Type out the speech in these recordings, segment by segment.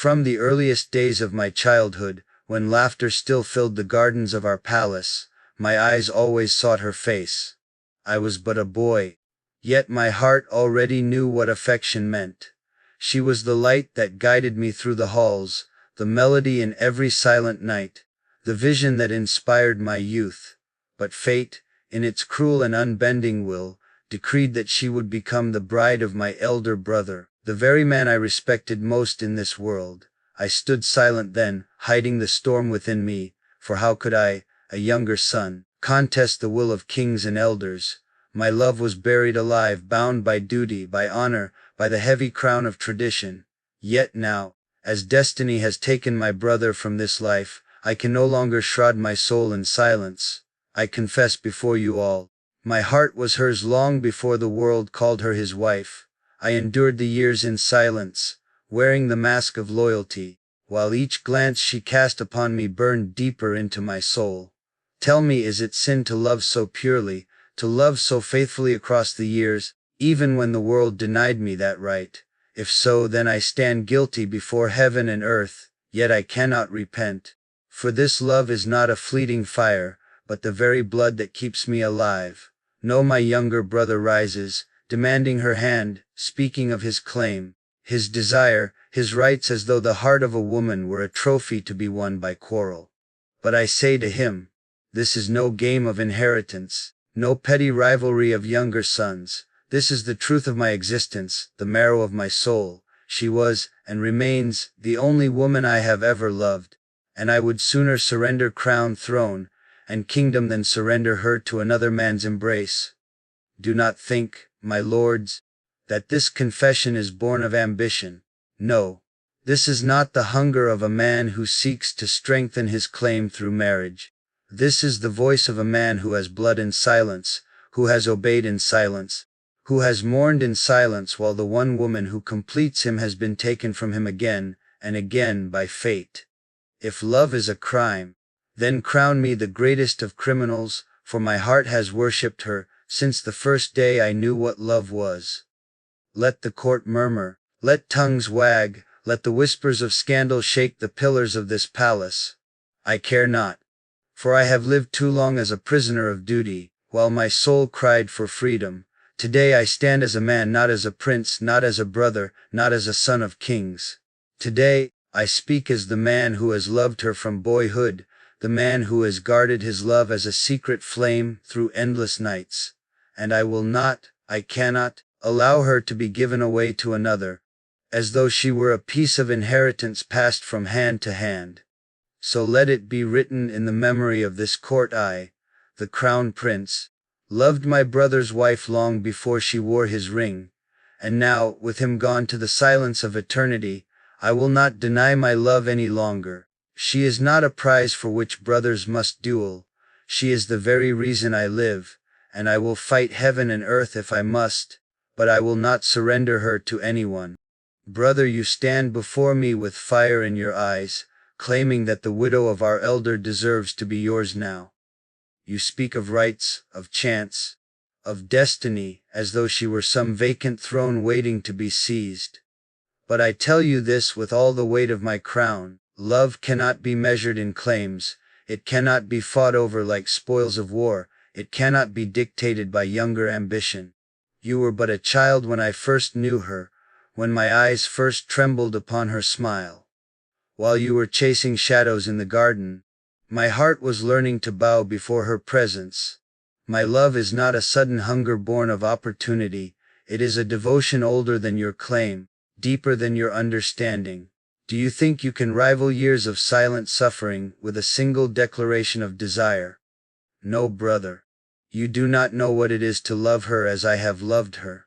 From the earliest days of my childhood, when laughter still filled the gardens of our palace, my eyes always sought her face. I was but a boy, yet my heart already knew what affection meant. She was the light that guided me through the halls, the melody in every silent night, the vision that inspired my youth. But fate, in its cruel and unbending will, decreed that she would become the bride of my elder brother, the very man I respected most in this world. I stood silent then, hiding the storm within me, for how could I, a younger son, contest the will of kings and elders? My love was buried alive, bound by duty, by honor, by the heavy crown of tradition. Yet now, as destiny has taken my brother from this life, I can no longer shroud my soul in silence. I confess before you all, my heart was hers long before the world called her his wife. I endured the years in silence, wearing the mask of loyalty, while each glance she cast upon me burned deeper into my soul. Tell me, is it sin to love so purely, to love so faithfully across the years, even when the world denied me that right? If so, then I stand guilty before heaven and earth, yet I cannot repent. For this love is not a fleeting fire, but the very blood that keeps me alive. No, my younger brother rises, demanding her hand, speaking of his claim, his desire, his rights, as though the heart of a woman were a trophy to be won by quarrel. But I say to him, this is no game of inheritance, no petty rivalry of younger sons. This is the truth of my existence, the marrow of my soul. She was, and remains, the only woman I have ever loved, and I would sooner surrender crown, throne, and kingdom than surrender her to another man's embrace. Do not think, my lords, that this confession is born of ambition. No, this is not the hunger of a man who seeks to strengthen his claim through marriage. This is the voice of a man who has blood in silence, who has obeyed in silence, who has mourned in silence while the one woman who completes him has been taken from him again and again by fate. If love is a crime, then crown me the greatest of criminals, for my heart has worshipped her since the first day I knew what love was. Let the court murmur, let tongues wag, let the whispers of scandal shake the pillars of this palace. I care not, for I have lived too long as a prisoner of duty, while my soul cried for freedom. Today I stand as a man, not as a prince, not as a brother, not as a son of kings. Today, I speak as the man who has loved her from boyhood, the man who has guarded his love as a secret flame through endless nights. And I will not, I cannot, allow her to be given away to another, as though she were a piece of inheritance passed from hand to hand. So let it be written in the memory of this court, I, the crown prince, loved my brother's wife long before she wore his ring, and now, with him gone to the silence of eternity, I will not deny my love any longer. She is not a prize for which brothers must duel. She is the very reason I live, and I will fight heaven and earth if I must, but I will not surrender her to anyone. Brother, you stand before me with fire in your eyes, claiming that the widow of our elder deserves to be yours now. You speak of rights, of chance, of destiny, as though she were some vacant throne waiting to be seized. But I tell you this with all the weight of my crown, love cannot be measured in claims, it cannot be fought over like spoils of war, it cannot be dictated by younger ambition. You were but a child when I first knew her, when my eyes first trembled upon her smile. While you were chasing shadows in the garden, my heart was learning to bow before her presence. My love is not a sudden hunger born of opportunity, it is a devotion older than your claim, deeper than your understanding. Do you think you can rival years of silent suffering with a single declaration of desire? No, brother. You do not know what it is to love her as I have loved her.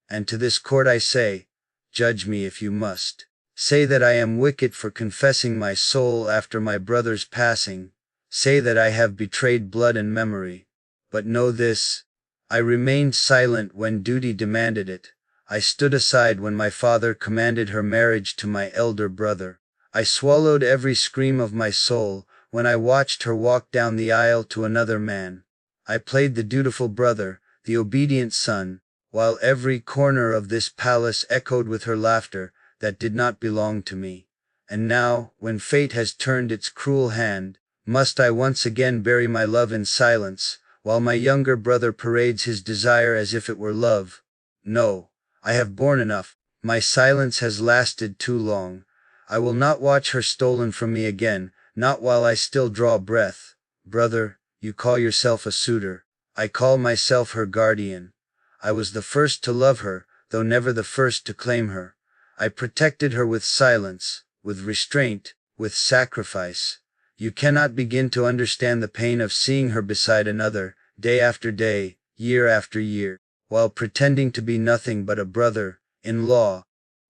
And to this court I say, judge me if you must. Say that I am wicked for confessing my soul after my brother's passing. Say that I have betrayed blood and memory. But know this, I remained silent when duty demanded it. I stood aside when my father commanded her marriage to my elder brother. I swallowed every scream of my soul when I watched her walk down the aisle to another man. I played the dutiful brother, the obedient son, while every corner of this palace echoed with her laughter that did not belong to me. And now, when fate has turned its cruel hand, must I once again bury my love in silence, while my younger brother parades his desire as if it were love? No, I have borne enough. My silence has lasted too long. I will not watch her stolen from me again, not while I still draw breath. Brother, you call yourself a suitor. I call myself her guardian. I was the first to love her, though never the first to claim her. I protected her with silence, with restraint, with sacrifice. You cannot begin to understand the pain of seeing her beside another, day after day, year after year, while pretending to be nothing but a brother-in-law.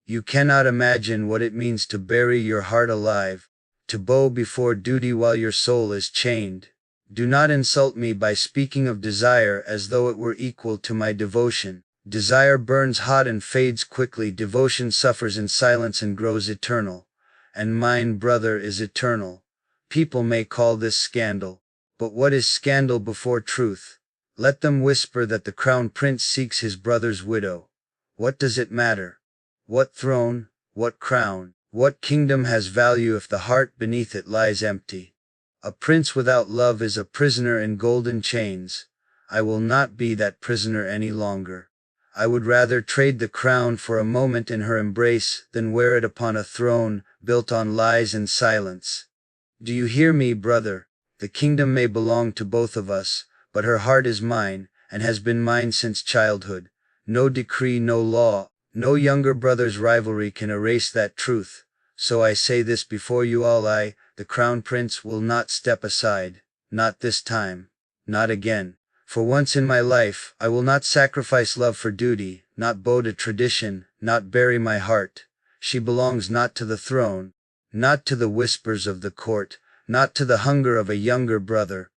You cannot imagine what it means to bury your heart alive, to bow before duty while your soul is chained. Do not insult me by speaking of desire as though it were equal to my devotion. Desire burns hot and fades quickly. Devotion suffers in silence and grows eternal. And mine, brother, is eternal. People may call this scandal. But what is scandal before truth? Let them whisper that the crown prince seeks his brother's widow. What does it matter? What throne, what crown, what kingdom has value if the heart beneath it lies empty? A prince without love is a prisoner in golden chains. I will not be that prisoner any longer. I would rather trade the crown for a moment in her embrace than wear it upon a throne built on lies and silence. Do you hear me, brother? The kingdom may belong to both of us, but her heart is mine, and has been mine since childhood. No decree, no law, no younger brother's rivalry can erase that truth. So I say this before you all: the crown prince, will not step aside. Not this time. Not again. For once in my life, I will not sacrifice love for duty, not bow to tradition, not bury my heart. She belongs not to the throne, not to the whispers of the court, not to the hunger of a younger brother,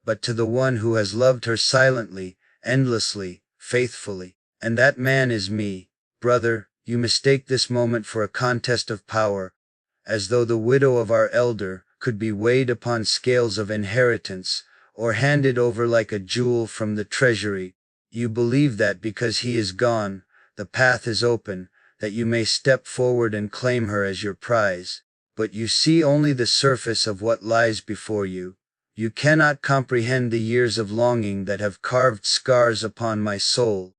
but to the one who has loved her silently, endlessly, faithfully. And that man is me. Brother, you mistake this moment for a contest of power, as though the widow of our elder could be weighed upon scales of inheritance, or handed over like a jewel from the treasury. You believe that because he is gone, the path is open, that you may step forward and claim her as your prize. But you see only the surface of what lies before you. You cannot comprehend the years of longing that have carved scars upon my soul.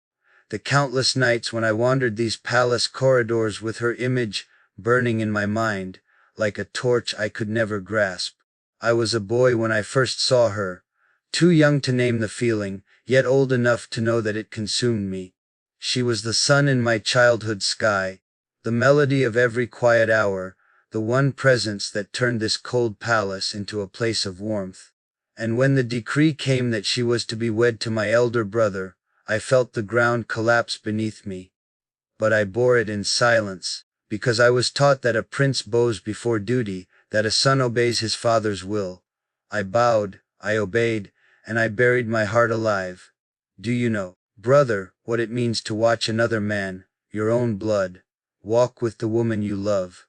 The countless nights when I wandered these palace corridors with her image burning in my mind, like a torch I could never grasp. I was a boy when I first saw her, too young to name the feeling, yet old enough to know that it consumed me. She was the sun in my childhood sky, the melody of every quiet hour, the one presence that turned this cold palace into a place of warmth. And when the decree came that she was to be wed to my elder brother, I felt the ground collapse beneath me. But I bore it in silence, because I was taught that a prince bows before duty, that a son obeys his father's will. I bowed, I obeyed, and I buried my heart alive. Do you know, brother, what it means to watch another man, your own blood, walk with the woman you love?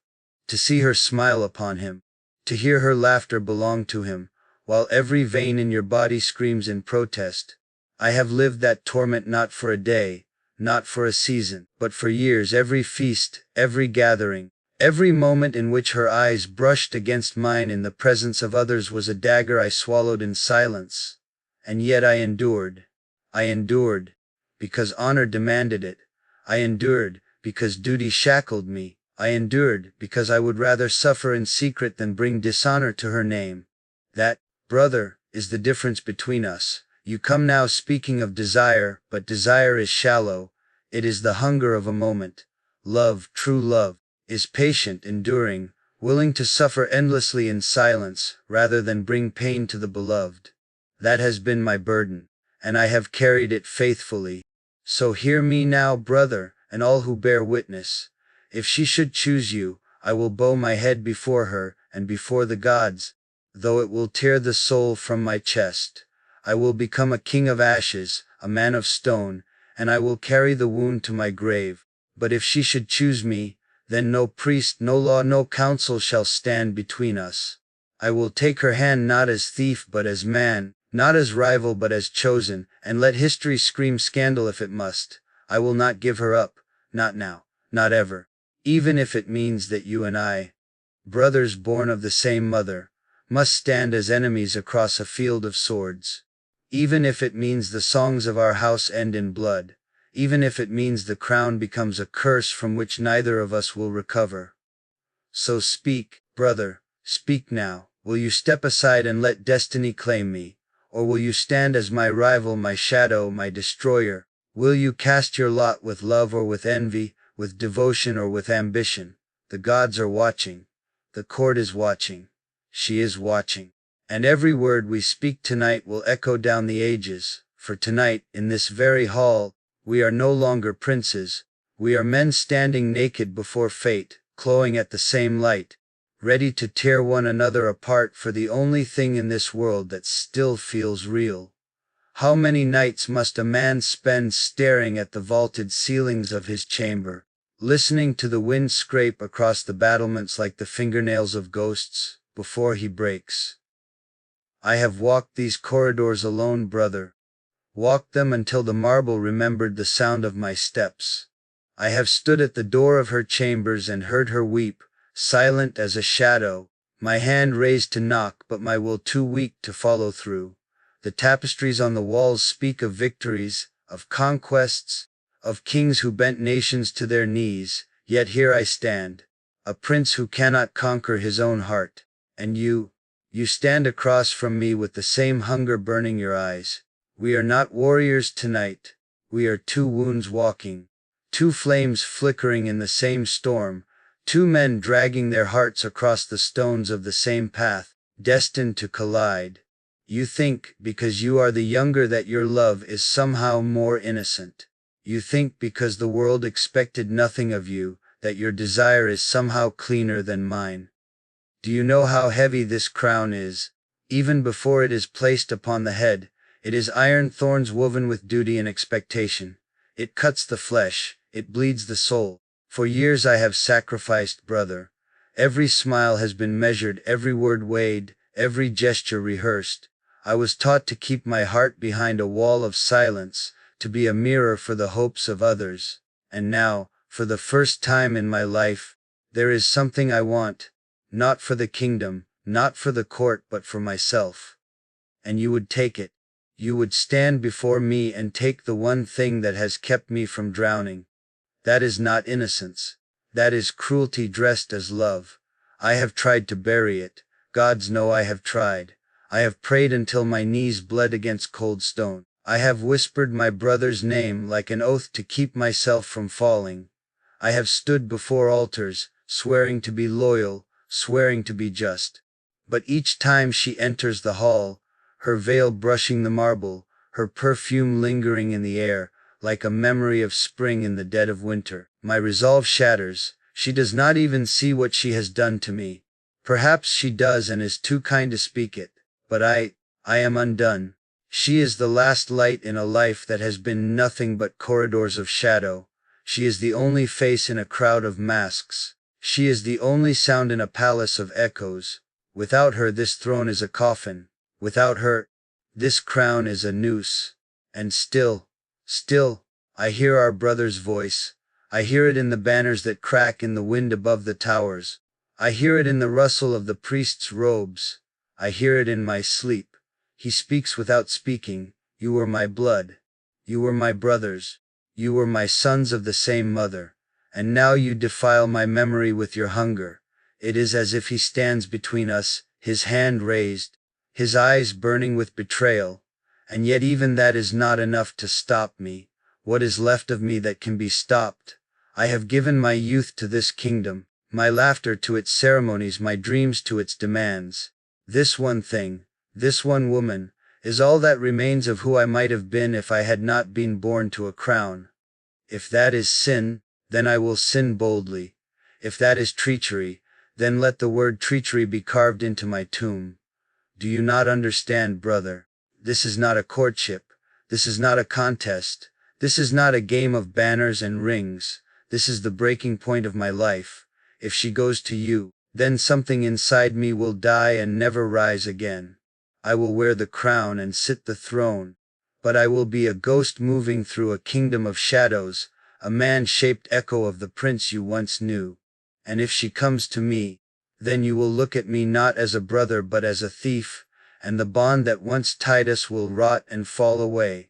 To see her smile upon him, to hear her laughter belong to him, while every vein in your body screams in protest. I have lived that torment not for a day, not for a season, but for years. Every feast, every gathering, every moment in which her eyes brushed against mine in the presence of others was a dagger I swallowed in silence. And yet I endured. I endured, because honor demanded it. I endured, because duty shackled me. I endured, because I would rather suffer in secret than bring dishonor to her name. That, brother, is the difference between us. You come now speaking of desire, but desire is shallow. It is the hunger of a moment. Love, true love, is patient, enduring, willing to suffer endlessly in silence, rather than bring pain to the beloved. That has been my burden, and I have carried it faithfully. So hear me now, brother, and all who bear witness. If she should choose you, I will bow my head before her, and before the gods, though it will tear the soul from my chest. I will become a king of ashes, a man of stone, and I will carry the wound to my grave. But if she should choose me, then no priest, no law, no counsel shall stand between us. I will take her hand not as thief but as man, not as rival but as chosen, and let history scream scandal if it must. I will not give her up, not now, not ever, even if it means that you and I brothers born of the same mother, must stand as enemies across a field of swords. Even if it means the songs of our house end in blood, even if it means the crown becomes a curse from which neither of us will recover. So speak, brother, speak now. Will you step aside and let destiny claim me? Or will you stand as my rival, my shadow, my destroyer? Will you cast your lot with love or with envy, with devotion or with ambition? The gods are watching. The court is watching. She is watching. And every word we speak tonight will echo down the ages, for tonight, in this very hall, we are no longer princes. We are men standing naked before fate, clawing at the same light, ready to tear one another apart for the only thing in this world that still feels real. How many nights must a man spend staring at the vaulted ceilings of his chamber, listening to the wind scrape across the battlements like the fingernails of ghosts, before he breaks? I have walked these corridors alone, brother. Walked them until the marble remembered the sound of my steps. I have stood at the door of her chambers and heard her weep, silent as a shadow, my hand raised to knock but my will too weak to follow through. The tapestries on the walls speak of victories, of conquests, of kings who bent nations to their knees, yet here I stand, a prince who cannot conquer his own heart. And you stand across from me with the same hunger burning your eyes. We are not warriors tonight. We are two wounds walking, two flames flickering in the same storm, two men dragging their hearts across the stones of the same path, destined to collide. You think, because you are the younger, that your love is somehow more innocent. You think because the world expected nothing of you, that your desire is somehow cleaner than mine. Do you know how heavy this crown is? Even before it is placed upon the head, it is iron thorns woven with duty and expectation. It cuts the flesh, it bleeds the soul. For years I have sacrificed, brother. Every smile has been measured, every word weighed, every gesture rehearsed. I was taught to keep my heart behind a wall of silence, to be a mirror for the hopes of others. And now, for the first time in my life, there is something I want, not for the kingdom, not for the court, but for myself. And you would take it. You would stand before me and take the one thing that has kept me from drowning. That is not innocence. That is cruelty dressed as love. I have tried to bury it. Gods know I have tried. I have prayed until my knees bled against cold stone. I have whispered my brother's name like an oath to keep myself from falling. I have stood before altars, swearing to be loyal, swearing to be just. But each time she enters the hall, her veil brushing the marble, her perfume lingering in the air, like a memory of spring in the dead of winter, my resolve shatters. She does not even see what she has done to me. Perhaps she does and is too kind to speak it. But I am undone. She is the last light in a life that has been nothing but corridors of shadow. She is the only face in a crowd of masks. She is the only sound in a palace of echoes. Without her this throne is a coffin. Without her, this crown is a noose. And still, I hear our brother's voice. I hear it in the banners that crack in the wind above the towers. I hear it in the rustle of the priest's robes. I hear it in my sleep. He speaks without speaking. You were my blood. You were my brothers. You were my sons of the same mother. And now you defile my memory with your hunger. It is as if he stands between us, his hand raised, his eyes burning with betrayal. And yet even that is not enough to stop me. What is left of me that can be stopped? I have given my youth to this kingdom, my laughter to its ceremonies, my dreams to its demands. This one thing, this one woman, is all that remains of who I might have been if I had not been born to a crown. If that is sin, then I will sin boldly. If that is treachery, then let the word treachery be carved into my tomb. Do you not understand, brother? This is not a courtship. This is not a contest. This is not a game of banners and rings. This is the breaking point of my life. If she goes to you, then something inside me will die and never rise again. I will wear the crown and sit the throne, but I will be a ghost moving through a kingdom of shadows, a man-shaped echo of the prince you once knew. And if she comes to me, then you will look at me not as a brother but as a thief, and the bond that once tied us will rot and fall away.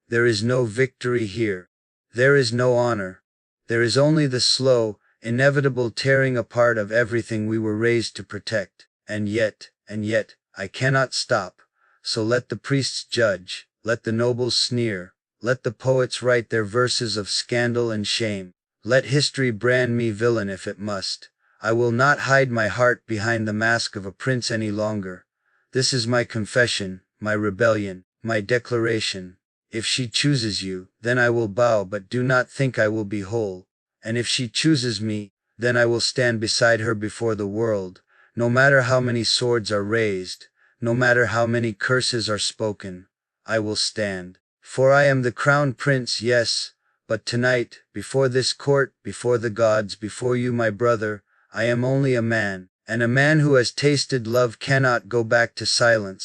There is no victory here. There is no honor. There is only the slow, inevitable tearing apart of everything we were raised to protect. And yet, I cannot stop. So let the priests judge, let the nobles sneer, let the poets write their verses of scandal and shame. Let history brand me villain if it must. I will not hide my heart behind the mask of a prince any longer. This is my confession, my rebellion, my declaration. If she chooses you, then I will bow, but do not think I will be whole. And if she chooses me, then I will stand beside her before the world, no matter how many swords are raised, no matter how many curses are spoken, I will stand. For I am the crown prince, yes, but tonight, before this court, before the gods, before you my brother, I am only a man, and a man who has tasted love cannot go back to silence.